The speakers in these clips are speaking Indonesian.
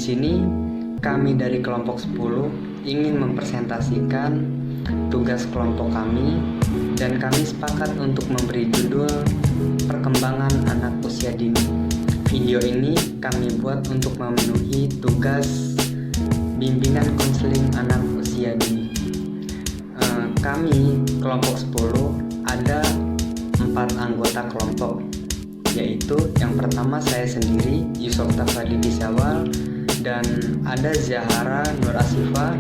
sini kami dari kelompok 10 ingin mempresentasikan tugas kelompok kami dan kami sepakat untuk memberi judul Perkembangan Anak Usia Dini. Video ini kami buat untuk memenuhi tugas bimbingan konseling anak usia dini. Kami kelompok 10 ada 4 anggota kelompok, yaitu yang pertama saya sendiri Yusuf Tafadi Bisawal, dan ada Zahara Nur Asifa,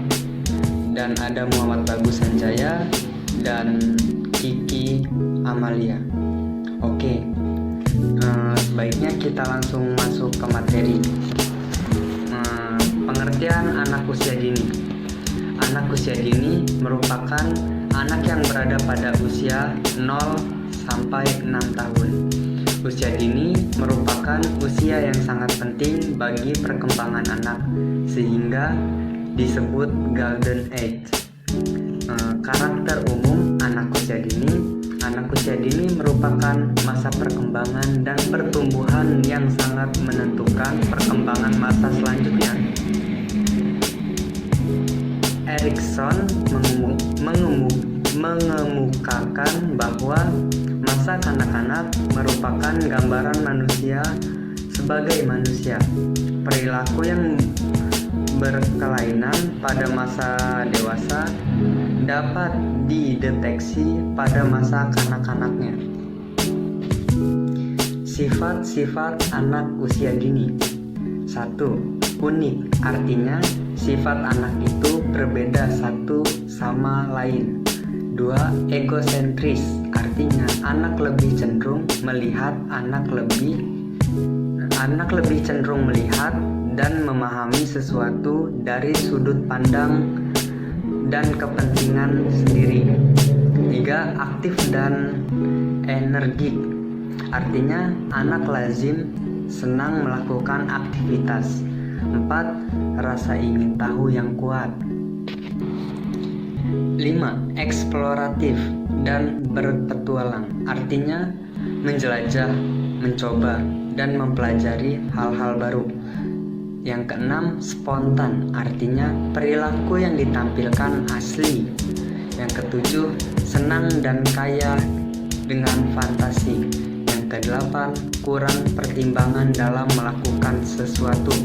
dan ada Muhammad Bagus Sanjaya, dan Kiki Amalia. Oke, sebaiknya kita langsung masuk ke materi. Pengertian anak usia dini. Anak usia dini merupakan anak yang berada pada usia 0 sampai 6 tahun. Usia dini merupakan usia yang sangat penting bagi perkembangan anak, sehingga disebut golden age. Karakter umum anak usia dini. Anak usia dini merupakan masa perkembangan dan pertumbuhan yang sangat menentukan perkembangan masa selanjutnya. Erikson mengemukakan bahwa masa kanak-kanak merupakan gambaran manusia sebagai manusia. Perilaku yang berkelainan pada masa dewasa dapat dideteksi pada masa kanak-kanaknya. Sifat-sifat anak usia dini. 1. Unik, artinya sifat anak itu berbeda satu sama lain. 2. Egosentris, artinya anak lebih cenderung melihat cenderung melihat dan memahami sesuatu dari sudut pandang dan kepentingan sendiri. 3. Aktif dan energik, artinya anak lazim senang melakukan aktivitas. 4. Rasa ingin tahu yang kuat. 5. Eksploratif dan berpetualang, artinya menjelajah, mencoba, dan mempelajari hal-hal baru. Yang keenam, spontan, artinya perilaku yang ditampilkan asli. Yang ketujuh, senang dan kaya dengan fantasi. Yang kedelapan, kurang pertimbangan dalam melakukan sesuatu.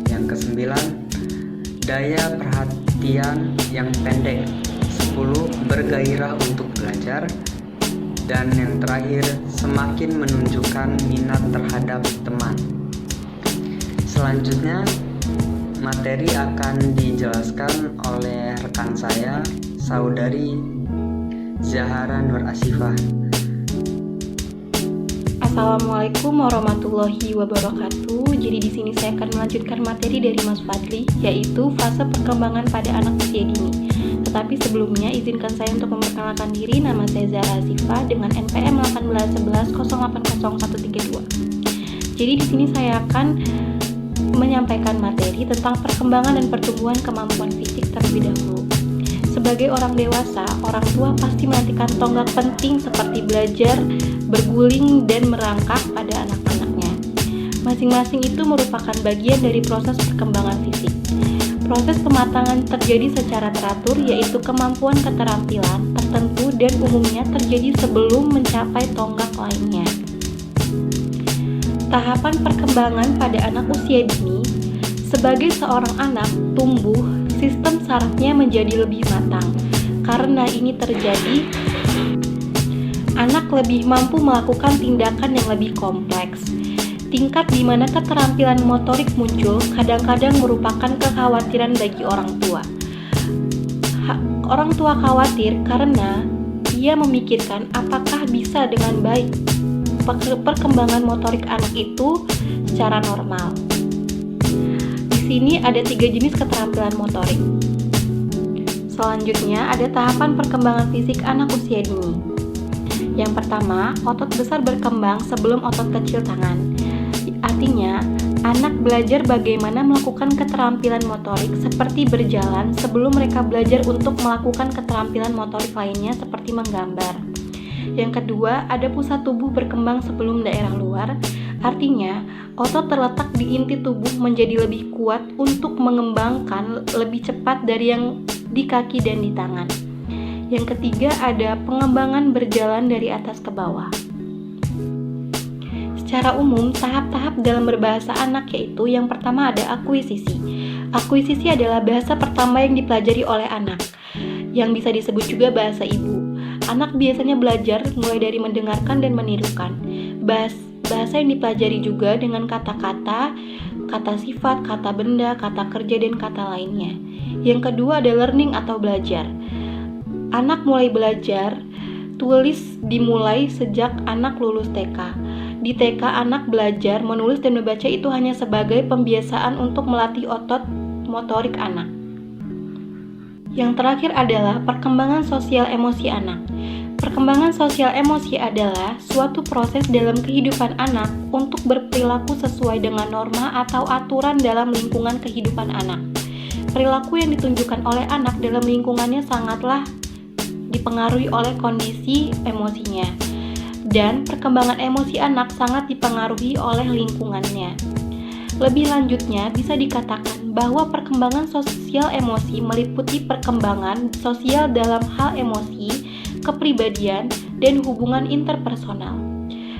Yang kesembilan, daya perhatian yang pendek. 10. Bergairah untuk belajar. Dan yang terakhir, semakin menunjukkan minat terhadap teman. Selanjutnya, materi akan dijelaskan oleh rekan saya, Saudari Zahara Nur Asifah. Assalamualaikum warahmatullahi wabarakatuh. Jadi di sini saya akan melanjutkan materi dari Mas Fadli, yaitu fase perkembangan pada anak usia dini. Tetapi sebelumnya izinkan saya untuk memperkenalkan diri. Nama saya Zahra Asifah dengan NPM 18110800132. Jadi di sini saya akan menyampaikan materi tentang perkembangan dan pertumbuhan kemampuan fisik terlebih dahulu. Sebagai orang dewasa, orang tua pasti menantikan tonggak penting seperti belajar, berguling, dan merangkak pada anak-anaknya. Masing-masing itu merupakan bagian dari proses perkembangan fisik. Proses pematangan terjadi secara teratur, yaitu kemampuan keterampilan tertentu dan umumnya terjadi sebelum mencapai tonggak lainnya. Tahapan perkembangan pada anak usia dini. Sebagai seorang anak tumbuh, sistem sarafnya menjadi lebih matang. Karena ini terjadi, anak lebih mampu melakukan tindakan yang lebih kompleks. Tingkat di mana keterampilan motorik muncul kadang-kadang merupakan kekhawatiran bagi orang tua. Orang tua khawatir karena ia memikirkan apakah bisa dengan baik perkembangan motorik anak itu secara normal. Di sini ada 3 jenis keterampilan motorik. Selanjutnya ada tahapan perkembangan fisik anak usia dini. Yang pertama, otot besar berkembang sebelum otot kecil tangan. Artinya, anak belajar bagaimana melakukan keterampilan motorik seperti berjalan sebelum mereka belajar untuk melakukan keterampilan motorik lainnya seperti menggambar. Yang kedua, ada pusat tubuh berkembang sebelum daerah luar. Artinya, otot terletak di inti tubuh menjadi lebih kuat untuk mengembangkan lebih cepat dari yang di kaki dan di tangan. Yang ketiga ada pengembangan berjalan dari atas ke bawah. Secara umum, tahap-tahap dalam berbahasa anak yaitu yang pertama ada akuisisi. Akuisisi adalah bahasa pertama yang dipelajari oleh anak, yang bisa disebut juga bahasa ibu. Anak biasanya belajar mulai dari mendengarkan dan menirukan. Bahasa yang dipelajari juga dengan kata-kata, kata sifat, kata benda, kata kerja, dan kata lainnya. Yang kedua ada learning atau belajar. Anak mulai belajar, tulis dimulai sejak anak lulus TK. Di TK, anak belajar menulis dan membaca itu hanya sebagai pembiasaan untuk melatih otot motorik anak. Yang terakhir adalah perkembangan sosial emosi anak. Perkembangan sosial emosi adalah suatu proses dalam kehidupan anak untuk berperilaku sesuai dengan norma atau aturan dalam lingkungan kehidupan anak. Perilaku yang ditunjukkan oleh anak dalam lingkungannya sangatlah dipengaruhi oleh kondisi emosinya. Dan perkembangan emosi anak sangat dipengaruhi oleh lingkungannya. Lebih lanjutnya, bisa dikatakan bahwa perkembangan sosial emosi meliputi perkembangan sosial dalam hal emosi, kepribadian, dan hubungan interpersonal.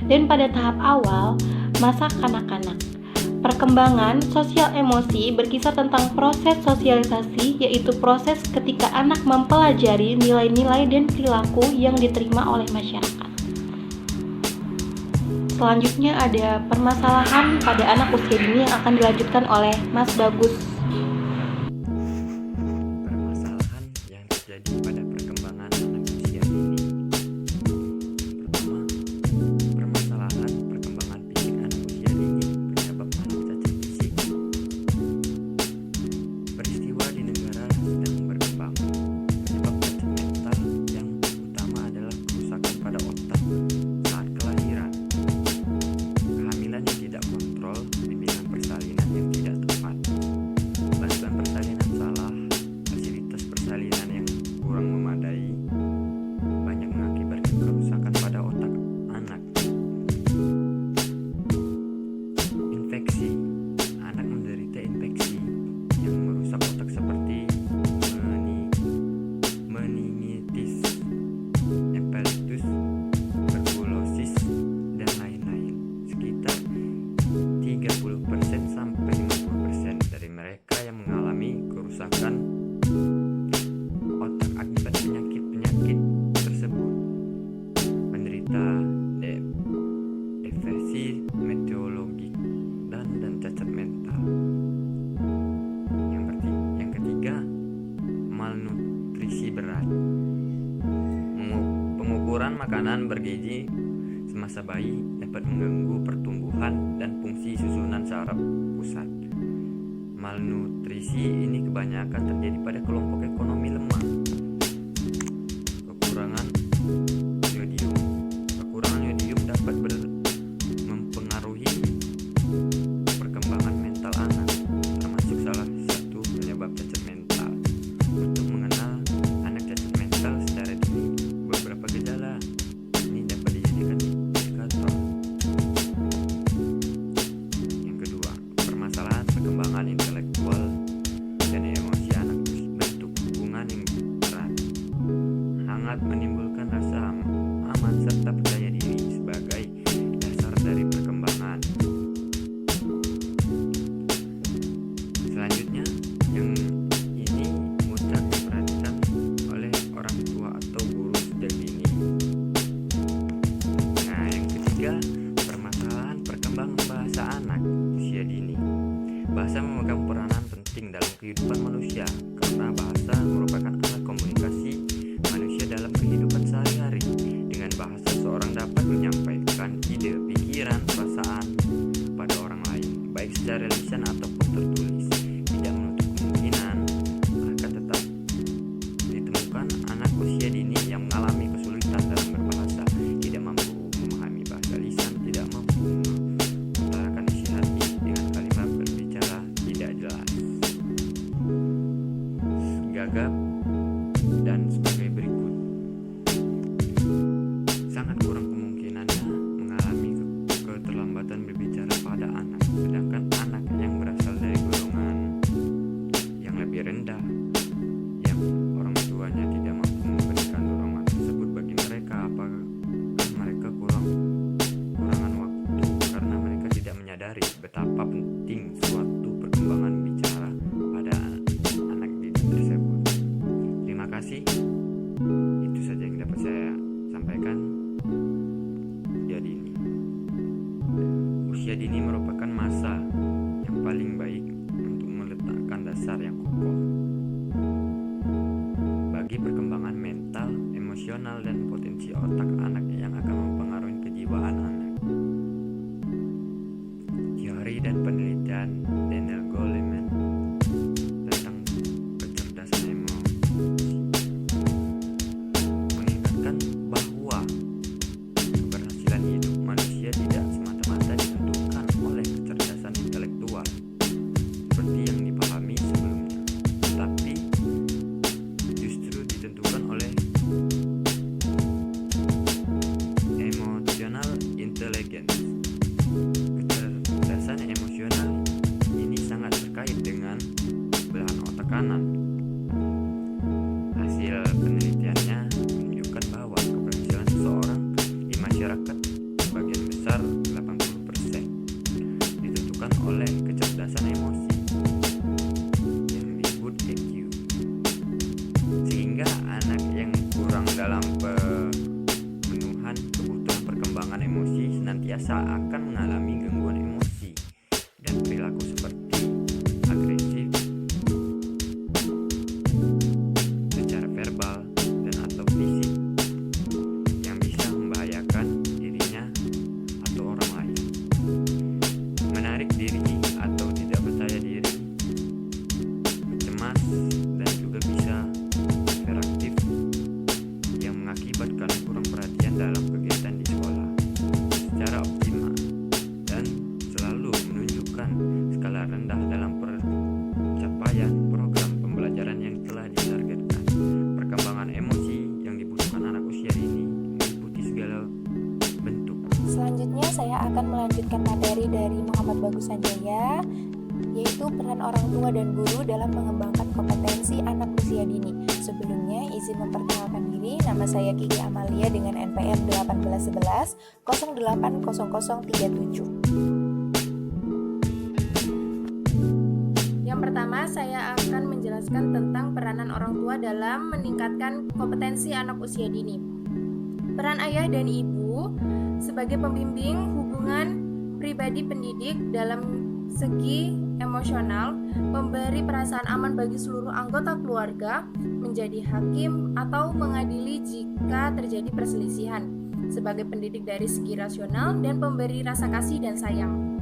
Dan pada tahap awal, masa kanak-kanak, perkembangan sosial emosi berkisar tentang proses sosialisasi, yaitu proses ketika anak mempelajari nilai-nilai dan perilaku yang diterima oleh masyarakat. Selanjutnya ada permasalahan pada anak usia dini yang akan dilanjutkan oleh Mas Bagus. Permasalahan yang terjadi pada perkembangan anak usia dini. Pertama, permasalahan perkembangan fisik anak usia dini penyebab anak cacat fisik. Peristiwa di negara sedang berkembang. Penyebab cacat mental yang utama adalah kerusakan pada otak saat kelahiran. Kehamilan yang tidak kontrol, bimbingan persalinan yang tidak tepat, bantuan persalinan salah, fasilitas persalinan yang kurang memadai, banyak mengakibatkan kerusakan pada otak anak. Infeksi, anak menderita infeksi yang merusak otak seperti meningitis, epileptus, tuberkulosis, dan lain-lain. Sekitar 30% sampai 50% dari mereka yang mengalami kerusakan otak akibat penyakit-penyakit tersebut menderita depresi meteorologik dan cacat mental. Yang ketiga, malnutrisi berat. Pengukuran makanan bergizi semasa bayi dapat mengganggu pertumbuhan dan fungsi susunan saraf pusat. Malnutrisi ini kebanyakan terjadi pada kelompok ekonomi lemah. Kekurangan yodium dapat mempengaruhi perkembangan mental anak, termasuk salah satu penyebab cacat mental. Untuk mengenal anak cacat mental secara dini, beberapa gejala ini dapat dijadikan indikator. Yang kedua, permasalahan perkembangan intelektual dan emosi anak bentuk hubungan yang erat, hangat, menimbulkan rasa aman serta percaya diri sebagai dasar dari perkembangan. Selanjutnya, yang ini mudah diperhatikan oleh orang tua atau guru sejak dini. Nah, yang ketiga, permasalahan perkembangan bahasa anak usia dini. Bahasa memegang peranan penting dalam kehidupan manusia karena bahasa merupakan alat komunikasi manusia dalam kehidupan sehari-hari. Dengan bahasa, seorang dapat menyampaikan ide, pikiran, perasaan pada orang lain, baik secara lisan ataupun tertulis. Tidak menutup kemungkinan akan tetap ditemukan anak usia dini yang mengalami kesulitan dalam berbahasa, tidak mampu memahami bahasa lisan, tidak mampu mengutarakan isi hati dengan kalimat berbicara tidak jelas, gagap, dan sebagai berikut. Sangat kurang kemungkinannya mengalami keterlambatan berbicara kasih. Itu saja yang dapat saya sampaikan. Usia dini. Usia dini merupakan masa yang paling baik untuk meletakkan dasar yang kokoh bagi perkembangan mental, emosional, dan potensi otak anak yang akan mempengaruhi kejiwaan anak. Teori dan penelitian Daniel Goleman tentang kecerdasan emosi mengingatkan bahwa keberhasilan hidup manusia tidak semata-mata ditentukan oleh kecerdasan intelektual seperti yang dipahami sebelumnya, tapi justru ditentukan oleh emotional intelligence. Kecerdasan emosional ini sangat terkait dengan belahan otak kanan. Hasil penelitiannya menunjukkan bahwa keberhasilan seseorang di masyarakat sebagian besar 80% ditentukan oleh kecerdasan emosi yang disebut EQ. Sehingga anak yang kurang dalam pemenuhan kebutuhan perkembangan emosi senantiasa akan mengalami gangguan emosi dan perilaku seperti agresif secara verbal dan atau fisik yang bisa membahayakan dirinya atau orang lain, menarik diri atau tidak percaya diri, cemas, dan juga bisa hiperaktif yang mengakibatkan kurang perhatian dalam kegiatan di sekolah secara optimal dan selalu menunjukkan skala rendah dalam pencapaian program pembelajaran yang telah ditargetkan. Perkembangan emosi yang dibutuhkan anak usia ini meliputi segala bentuk. Selanjutnya saya akan melanjutkan materi dari Muhammad Bagus Sanjaya, yaitu peran orang tua dan guru dalam mengembangkan kompetensi anak usia dini. Sebelumnya izin memperkenalkan diri, nama saya Kiki Amalia dengan NPM 1811 080037. Yang pertama, saya akan menjelaskan tentang peranan orang tua dalam meningkatkan kompetensi anak usia dini. Peran ayah dan ibu sebagai pembimbing hubungan pribadi pendidik dalam segi emosional, memberi perasaan aman bagi seluruh anggota keluarga, menjadi hakim atau mengadili jika terjadi perselisihan, sebagai pendidik dari segi rasional dan pemberi rasa kasih dan sayang.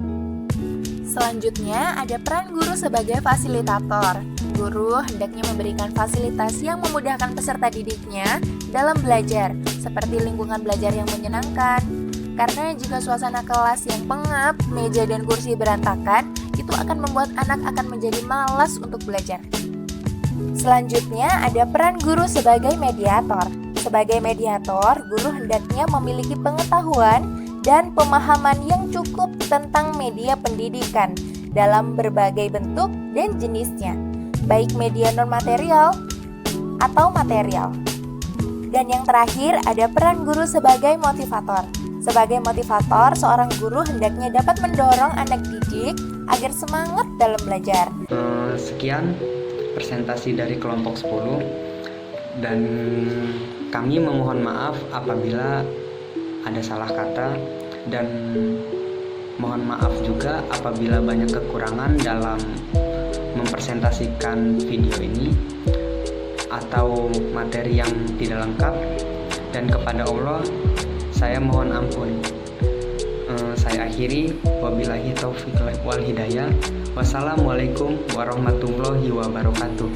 Selanjutnya, ada peran guru sebagai fasilitator. Guru hendaknya memberikan fasilitas yang memudahkan peserta didiknya dalam belajar, seperti lingkungan belajar yang menyenangkan. Karena jika suasana kelas yang pengap, meja dan kursi berantakan, itu akan membuat anak akan menjadi malas untuk belajar. Selanjutnya, ada peran guru sebagai mediator. Sebagai mediator, guru hendaknya memiliki pengetahuan dan pemahaman yang cukup tentang media pendidikan dalam berbagai bentuk dan jenisnya, baik media non-material atau material. Dan yang terakhir, ada peran guru sebagai motivator. Sebagai motivator, seorang guru hendaknya dapat mendorong anak didik agar semangat dalam belajar. Sekian presentasi dari kelompok 10, dan kami memohon maaf apabila ada salah kata, dan mohon maaf juga apabila banyak kekurangan dalam mempresentasikan video ini atau materi yang tidak lengkap, dan kepada Allah saya mohon ampun. Saya akhiri, wabillahi taufiq wal hidayah. Wassalamualaikum warahmatullahi wabarakatuh.